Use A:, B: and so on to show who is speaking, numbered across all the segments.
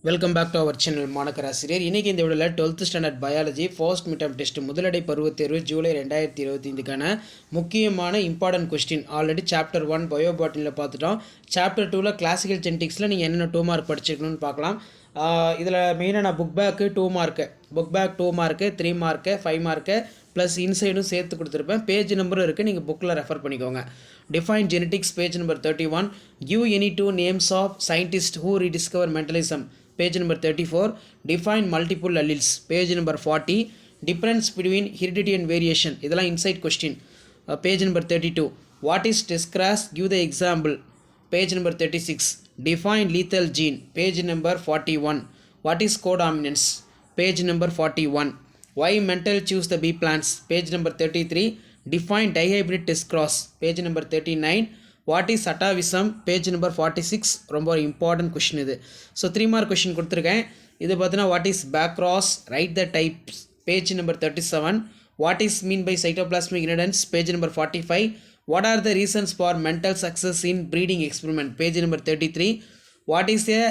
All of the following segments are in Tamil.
A: Welcome back to our channel மாணக்கர் ஆசிரியர். இன்றைக்கி இந்த வீடியோவில் 12th standard biology first mid term test முதலடை பருவத் தேர்வு ஜூலை 2025க்கான முக்கியமான இம்பார்ட்டன்ட் கொஸ்டின் ஆல்ரெடி சாப்டர் 1 பயோபாட்டனியில் பார்த்துட்டோம். சாப்டர் 2ல் கிளாசிக்கல் ஜெனடிக்ஸில் நீங்கள் என்னென்ன 2 மார்க் படிச்சிருக்கணும்னு பார்க்கலாம். இதில் மெயினாக நான் book back 2 mark, book back 2 mark, 3 mark, 5 mark plus இன்சைடும் சேர்த்து கொடுத்துருப்பேன். பேஜ் நம்பரும் இருக்குது, நீங்கள் புக்கில் ரெஃபர் பண்ணிக்கோங்க. Define genetics, page number 31. Give any 2 names of scientists who rediscover mentalism, page number 34. Define multiple alleles, page number 40. Difference between heredity and variation, இதெல்லாம் inside question, page number 32. What is test crash, give the example, page number 36. Define lethal gene, page number 41. What is codominance, page number 41. Why mental choose the bee plants, page number 33. Define dihybrid test cross, page number 39. What is atavism, page number 46. ரொம்ப important question இது. ஸோ 3 மார்க் கொஷின் கொடுத்துருக்கேன். இது பார்த்தீங்கன்னா what is back cross, right the types, page number 37. What is mean by cytoplasmic inheritance, page number 45. What are the reasons for Mendel success in breeding experiment, page number 33. What is a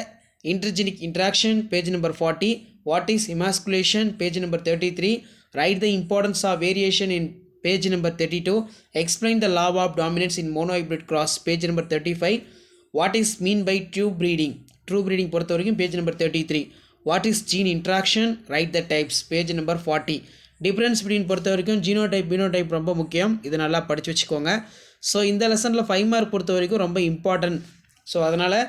A: intergenic interaction, page number 40. What is emasculation, page number 33. Write the importance of variation in page number 32. Explain the law of dominance in monohybrid cross, page number 35. What is mean by true breeding, true breeding பொறுத்த வரைக்கும் page number 33. What is gene interaction, write the types, page number 40. Difference between பொறுத்த வரைக்கும் ஜீனோடைப் பினோடைப் ரொம்ப முக்கியம், இது நல்லா படித்து வச்சுக்கோங்க. ஸோ இந்த லெசனில் 5 மார்க் பொறுத்த வரைக்கும் ரொம்ப இம்பார்ட்டன்ட். ஸோ அதனால்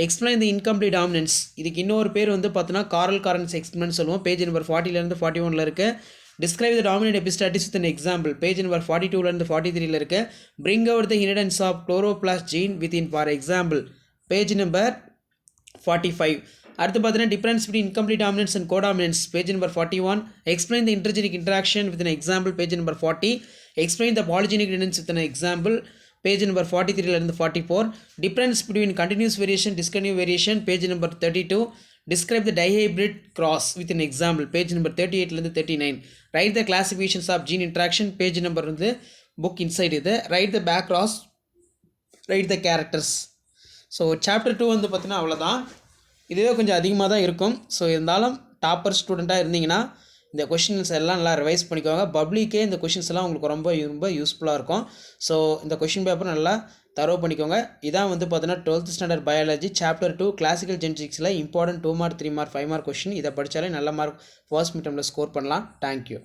A: எக்ஸ்பிளைன் தி இன்கம்ப்ளீட் டாமினன்ஸ், இதுக்கு இன்னொரு பேர் வந்து பார்த்தோன்னா காரல் காரன்ஸ் எக்ஸ்பிளைன் சொல்லுவோம். பேஜ் நம்பர் 40லேருந்து 41 இருக்குது. Describe the dominant epistasis with an example, page number 42லேருந்து 43 இருக்குது. Bring out the inheritance of chloroplast gene with in for example, page number 45. அடுத்து பார்த்தீங்கன்னா difference between incomplete dominance and codominance, page number 41. Explain the intergenic interaction with an example, page number 40. Explain the polygenic difference with an example, page number 43லேருந்து 44. Difference between continuous variation discontinuous variation, page number 32. Describe the dihybrid cross with an example, page number 38லேருந்து 39. Write the classifications of gene interaction, page number வந்து book inside இது. Write the back cross, write the characters. So chapter 2 வந்து பார்த்தீங்கன்னா அவ்வளோதான். இதுவே கொஞ்சம் அதிகமாக தான் இருக்கும். ஸோ இருந்தாலும் டாப்பர் ஸ்டூடெண்ட்டாக இருந்தீங்கன்னா இந்த கொஷின்ஸ் எல்லாம் நல்லா ரிவைஸ் பண்ணிக்கோங்க. பப்ளிக்கே இந்த கொஷின்ஸ் எல்லாம் உங்களுக்கு ரொம்ப யூஸ்ஃபுல்லாக இருக்கும். ஸோ இந்த கொஷின் பேப்பர் நல்லா தரவு பண்ணிக்கோங்க. இதான் வந்து பார்த்தீங்கன்னா 12th standard biology chapter 2 classical ஜெனடிக்ஸில் important 2 mark 3 mark 5 mark question. இதை படித்தாலே நல்ல மார்க் ஃபர்ஸ்ட் மிட் டர்மில் ஸ்கோர் பண்ணலாம். தேங்க்யூ.